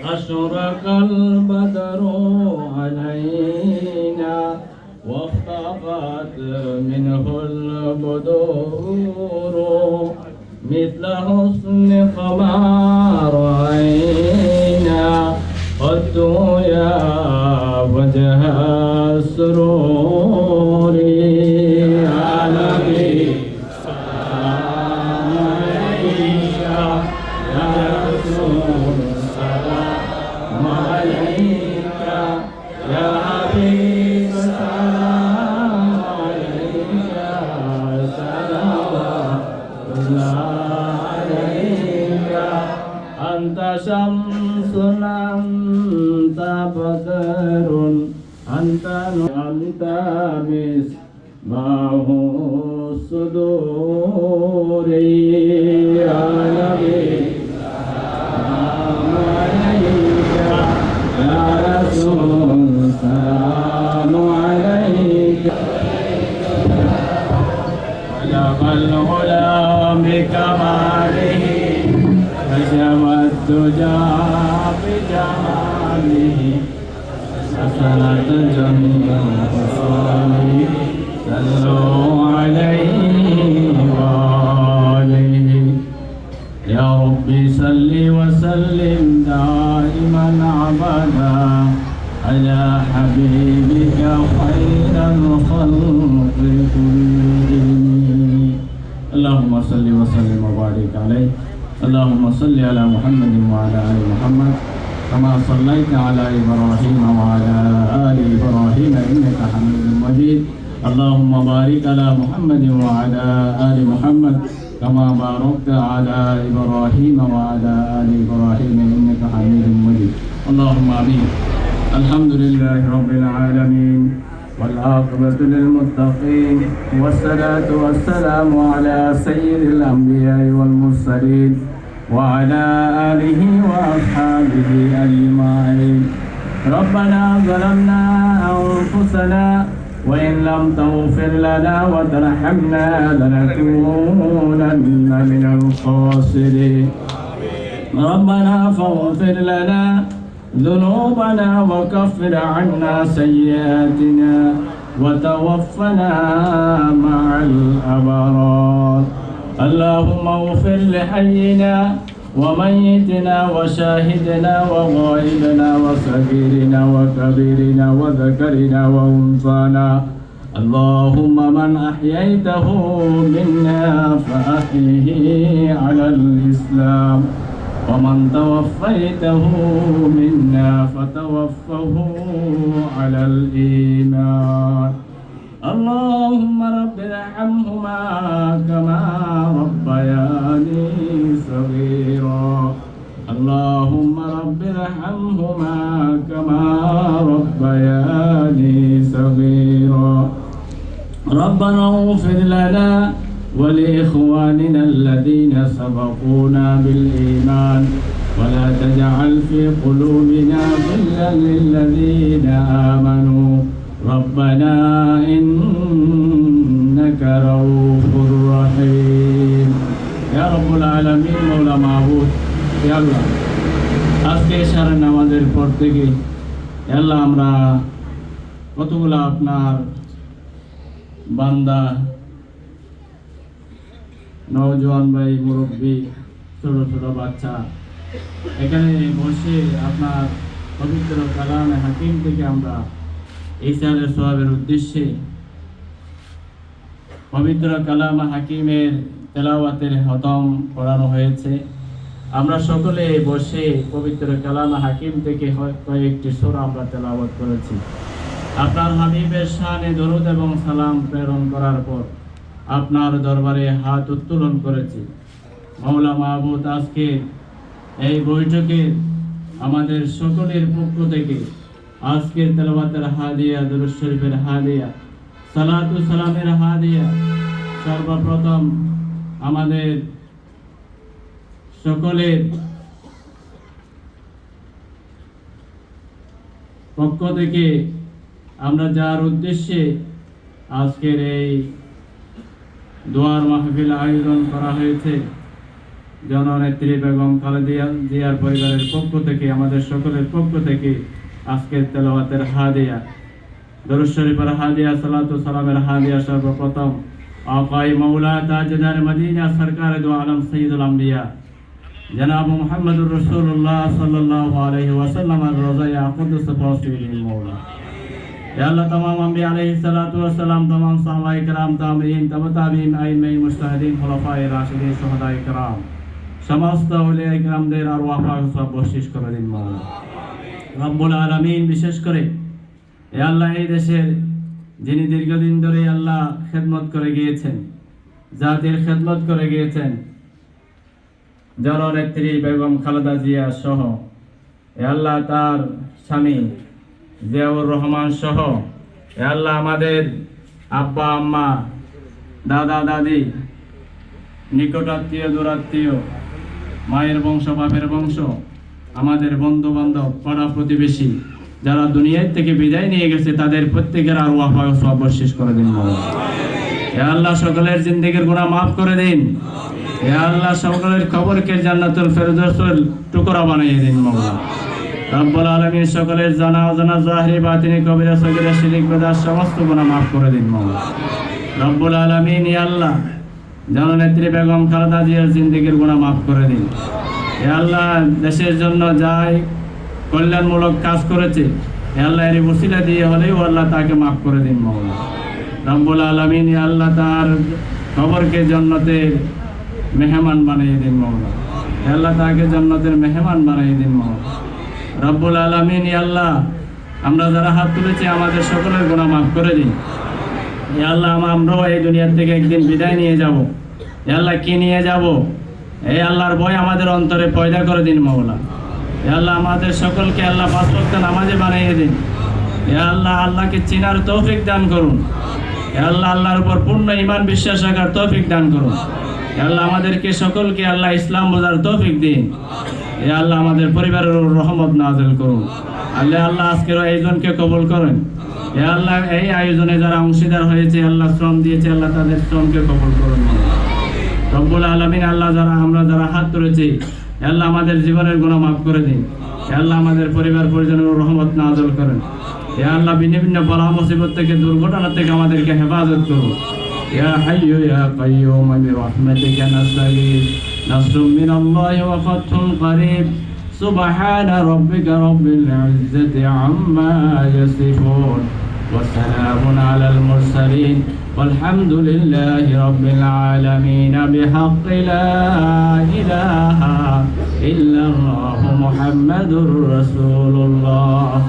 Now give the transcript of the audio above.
أشرق البدر علينا واختفت منه البدور مثل حسن قمر عينا قد يا وجه السرور يا نبي سلام عليك يا رسول سلام عليك يا حبيب سلام عليك صلوات الله عليك أنت شمس أنت بدر أنت مصباح الصدور يا نبي سلام عليك يا رسول سلام عليك بلغ العلا بكماله كشف الدجى بجماله حسنت جميع خصاله صلوا عليه وآله يا ربي صل وسلم دائما أبدا على حبيبك خير الخلق كلهم اللهم صل وسلم وبارك عليه اللهم صل على محمد وعلى آل محمد كما صليت على إبراهيم وعلى آل إبراهيم إنك حميد مجيد اللهم بارك على محمد وعلى آل محمد كما باركت على إبراهيم وعلى آل إبراهيم إنك حميد مجيد اللهم آمين الحمد لله رب العالمين والعاقبة للمتقين والصلاة والسلام على سيد الأنبياء والمرسلين وعلى آله وأصحابه أجمعين ربنا ظلمنا أنفسنا وإن لم تغفر لنا وترحمنا لنكونن من الخاسرين ربنا فاغفر لنا ذنوبنا وكفر عنا سيئاتنا وتوفنا مع الأبرار اللهم اغفر لحينا وميتنا وشاهدنا وغائبنا وصغيرنا وكبيرنا وذكرنا وأنثانا اللهم من أحييته منا فأحيه على الإسلام ومن توفيته منا فتوفه على الإيمان اللهم رب ارحمهما كما ربياني صغيرا اللهم رب ارحمهما كما ربياني صغيرا ربنا اغفر لنا ولإخواننا الذين سبقونا بالإيمان ولا تجعل في قلوبنا غلا للذين آمنوا ربنا إنك رؤوف رحيم يا رب العالمين مولا معبود يا الله আজকে ইশারা নামাজের পর থেকে আল্লাহ আমরা কতগুলো আপনার বান্দা নওজোয়ান ভাই মুরব্বী ছোট ছোট বাচ্চা এখানে বসে আপনার পবিত্র কালামে হাকিম থেকে আমরা ইশারের সওয়াবের উদ্দেশ্যে পবিত্র কালামে হাকিমের তেলাওয়াতের খতম পড়ানো হয়েছে আমরা সকলে বসে পবিত্র কালামে হাকিম থেকে কয়েকটি সূরা আমরা তেলাওয়াত করেছি আপনার হাবিবের শানে দরুদ এবং সালাম প্রেরণ করার পর আপনার দরবারে হাত উত্তোলন করেছি মাওলা মাহবুব আজকে এই বৈঠকে আমাদের সকলের পক্ষ থেকে আজকের তেলাওয়াতের হাদিয়া দুরূদ শরীফের হাদিয়া সালাতু সালামের হাদিয়া সর্বপ্রথম আমাদের সকলের পক্ষ থেকে আমরা যার উদ্দেশ্যে আজকের এই দোয়ার মাহফিল আয়োজন করা হয়েছে, জননেত্রী বেগম খালেদা জিয়ার পরিবারের পক্ষ থেকে, আমাদের সকলের পক্ষ থেকে আজকের তেলাওয়াতের হাদিয়া, দরুদ শরীফের হাদিয়া, সালাতু সালামের হাদিয়া সর্বপ্রথম আকাই মাওলা তাজদার মদিনা সরকার দু আলম সৈয়দুল আম্বিয়া জনাব মুহাম্মদুর রাসূলুল্লাহ সাল্লাল্লাহু আলাইহি ওয়াসাল্লাম এর রোজায়া কুদস পৌঁছিলেন মওলা। ইয়া আল্লাহ तमाम আম্বিয়া আলাইহিস সালাতু ওয়াস সালাম, तमाम সাহাবায়ে কেরাম, তাবেঈন, তাবেঈন, আইম্মায়ে মুজতাহিদিন, খুলাফায়ে রাশিদিন, শুহাদায়ে কেরাম, সমস্ত আউলিয়ায়ে কেরামদের আরওয়াহ পাক সব বখশিশ করে দিন মওলা। রব্বুল আলামিন বিশেষ করে এ আল্লাহ এই দেশের যিনি দীর্ঘদিন ধরে আল্লাহ খেদমত করে গিয়েছেন, জাতির খেদমত করে গিয়েছেন, জননেত্রী বেগম খালেদা জিয়া সহ এ আল্লাহ তার স্বামী জিয়াউর রহমান সহ এ আল্লাহ আমাদের আব্বা আম্মা, দাদা দাদি, নিকটাত্মীয় দূরাত্মীয়, মায়ের বংশ, বাপের বংশ, আমাদের বন্ধু বান্ধব, পাড়া প্রতিবেশী যারা দুনিয়ার থেকে বিদায় নিয়ে গেছে, তাদের প্রত্যেকের আরওয়াহ পাক সওয়াব বখশিশ করে দিন মওলা। হে আল্লাহ সকলের জিন্দেগির গুনাহ মাফ করে দিন। হে আল্লাহ সকলের কবরকে জান্নাতুল ফেরদৌসের টুকরা বানিয়ে দিন মওলা। রব্বুল আলামিন সকলের জানা অজানা জাহিরি বাতিনি কবিরা সগীরা শিরক বেদাত সমস্ত গুনাহ মাফ করে দিন মওলা। রব্বুল আলামিন ইয়া আল্লাহ জননেত্রী বেগম খালেদা জিয়ার জিন্দেগির গুনাহ মাফ করে দিন। হে আল্লাহ দেশের জন্য যায় কল্যাণমূলক কাজ করেছে, হে আল্লাহ এর ওসিলা দিয়ে হলেও আল্লাহ তাকে মাফ করে দিন মওলা। রব্বুল আলামিন ইয়া আল্লাহ তার কবরকে জান্নাতের মেহমান বানিয়ে দিন মওলা। হে আল্লাহ তাকে জান্নাতের মেহমান বানিয়ে দিন মওলা। রব্বুল আলামিন ইয়া আল্লাহ আমরা যারা হাত তুলেছি আমাদের সকলের গুনাহ মাফ করে দিন। হে আল্লাহ আমরাও এই দুনিয়া থেকে একদিন বিদায় নিয়ে যাব, হে আল্লাহ কি নিয়ে যাব? এই আল্লাহর ভয় আমাদের অন্তরে পয়দা করে দিন মওলা। হে আল্লাহ আমাদের সকলকে আল্লাহ পাঁচ ওয়াক্ত নামাজে বানিয়ে দিন। হে আল্লাহ আল্লাহকে চিনার তৌফিক দান করুন। হে আল্লাহ আল্লাহর উপর পূর্ণ ঈমান বিশ্বাস রাখার তৌফিক দান করুন। হে আল্লাহ আমাদেরকে সকলকে আল্লাহ ইসলাম বোঝার তৌফিক দিন। হে আল্লাহ আমাদের পরিবারের রহমত নাযিল করুন। আল্লাহ আজকের আয়োজনকে কবুল করেন। হে আল্লাহ এই আয়োজনে যারা অংশীদার হয়েছে, আল্লাহ শ্রম দিয়েছে, আল্লাহ তাদের শ্রমকে কবুল করুন। রব্বুল আলামিন আল্লাহ আমরা যারা হাত তুলেছি, হে আল্লাহ আমাদের জীবনের গুনাহ মাফ করে দিন। হে আল্লাহ আমাদের পরিবার পরিজনের রহমত নাযিল করেন। হে আল্লাহ বিভিন্ন বালা মুসিবত থেকে, দুর্ঘটনা থেকে আমাদেরকে হেফাজত করুন। ইয়া হাইয়্যু ইয়া কাইয়্যুম বিরহমাতিকা নাস্তাগীথ নাসরুম মিনাল্লাহি ওয়া ফাতহুন করিব সুবহানা রাব্বিকা রাব্বিল ইজ্জাতি আম্মা ইয়াসিফুন ওয়া সালামুন আলাল মুরসালিন والحمد لله رب العالمين بحق لا إله إلا الله محمد رسول الله।